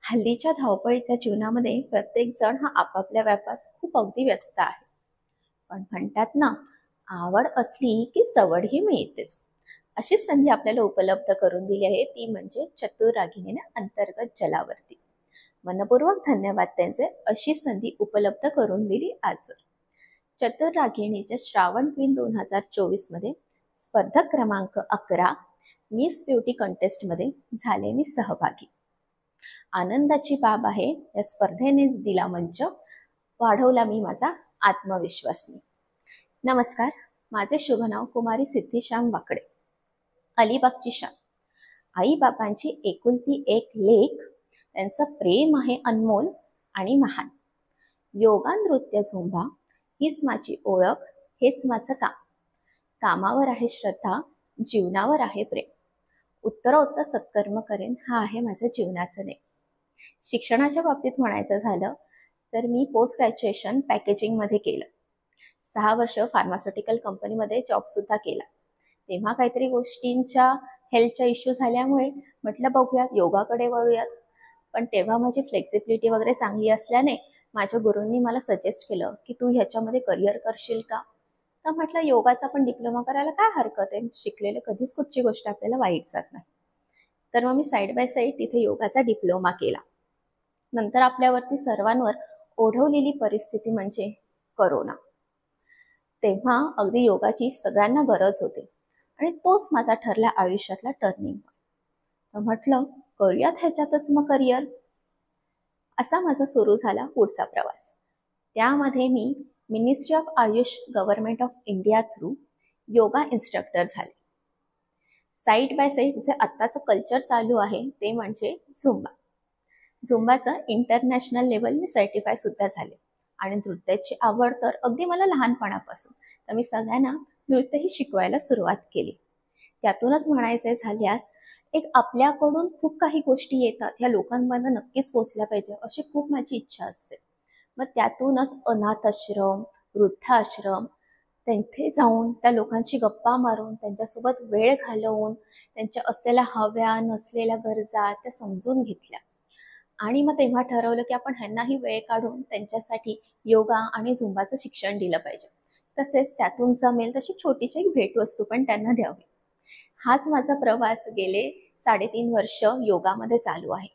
हल्लीच्या धावपळीच्या जीवनामध्ये प्रत्येक जण हा आपापल्या व्यापात खूप अगदी व्यस्त आहे. पण म्हणतात ना, आवड असली की सवडही मिळतेच. अशी संधी आपल्याला उपलब्ध करून दिली आहे, ती म्हणजे चतुर रागिणीने अंतर्गत जलावरती. मनपूर्वक धन्यवाद त्यांचे, अशी संधी उपलब्ध करून दिली आजवर. चतुर रागिणीच्या श्रावण क्वीन 2024 मध्ये स्पर्धक क्रमांक 11 मिस ब्युटी कंटेस्टमध्ये झाले मी सहभागी. आनंदाची बाब आहे, या स्पर्धेने दिला मंच, वाढवला मी माझा आत्मविश्वास. नमस्कार, माझे शुभ नाव कुमारी सिद्धिश्याम वाकडे, अलिबागची शान. आई बाबांची एकुलती एक लेक, त्यांचं प्रेम आहे अनमोल आणि महान. योगा नृत्य झुंबा हीच माझी ओळख, हेच माझं काम. कामावर आहे श्रद्धा, जीवनावर आहे प्रेम. उत्तरोत्तर सत्कर्म करेन, हा आहे माझं जीवनाचं नेम. शिक्षणाच्या बाबतीत म्हणायचं झालं तर मी पोस्ट ग्रॅज्युएशन पॅकेजिंगमध्ये केलं. 6 वर्ष फार्मास्युटिकल कंपनीमध्ये जॉबसुद्धा केला. तेव्हा काहीतरी गोष्टींच्या हेल्थच्या इश्यू झाल्यामुळे म्हटलं बघूयात, योगाकडे वळूयात. पण तेव्हा माझी फ्लेक्सिबिलिटी वगैरे चांगली असल्याने माझ्या गुरूंनी मला सजेस्ट केलं की तू ह्याच्यामध्ये करिअर करशील का. तर म्हटलं योगाचा पण डिप्लोमा करायला काय हरकत आहे, शिकलेलं कधीच कुठची गोष्ट आपल्याला वाईट जात नाही. तर मग मी साईड बाय साईड तिथे योगाचा डिप्लोमा केला. नंतर आपल्यावरती सर्वांवर ओढवलेली परिस्थिती म्हणजे करोना. तेव्हा अगदी योगाची सगळ्यांना गरज होती आणि तोच माझा ठरला आयुष्यातला टर्निंग पॉईंट. तर म्हटलं करूयात ह्याच्यातच मग करिअर. असा माझा सुरू झाला पुढचा प्रवास. त्यामध्ये मी ministry of Ayush government of India through yoga instructor झाले. साईड बाय साईड जे आत्ताचं कल्चर चालू आहे ते म्हणजे झुंबा. झुंबाचं इंटरनॅशनल लेवल मी सर्टिफाय सुद्धा झाले. आणि नृत्याची आवड तर अगदी मला लहानपणापासून, तर मी सगळ्यांना नृत्यही शिकवायला सुरुवात केली. त्यातूनच म्हणायचे झाल्यास एक आपल्याकडून खूप काही गोष्टी येतात, ह्या लोकांपर्यंत नक्कीच पोहोचल्या पाहिजे अशी खूप माझी इच्छा असते. मग त्यातूनच अनाथ आश्रम, वृद्धाश्रम, तिथे जाऊन त्या लोकांची गप्पा मारून, त्यांच्यासोबत वेळ घालवून, त्यांच्या असलेल्या हव्या नसलेल्या गरजा त्या समजून घेतल्या. आणि मग तेव्हा ठरवलं की आपण ह्यांनाही वेळ काढून त्यांच्यासाठी योगा आणि झुंबाचं शिक्षण दिलं पाहिजे. तसेच त्यातून जमेल तशी छोटीशी एक भेटवस्तू पण त्यांना द्यावी. हाच माझा प्रवास गेले 3.5 वर्ष योगामध्ये चालू आहे.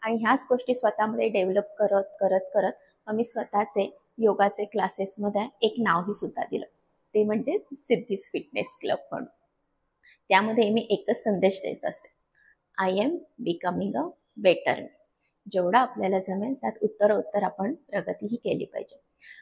आणि ह्याच गोष्टी स्वतःमध्ये डेव्हलप करत करत करत मी स्वतःचे योगाचे क्लासेसमध्ये एक नावही सुद्धा दिलं, ते म्हणजे सिद्धीज फिटनेस क्लब म्हणून. त्यामध्ये मी एकच संदेश देत असते, I am becoming a better me. जेवढा आपल्याला जमेल त्यात उत्तरोत्तर आपण प्रगतीही केली पाहिजे.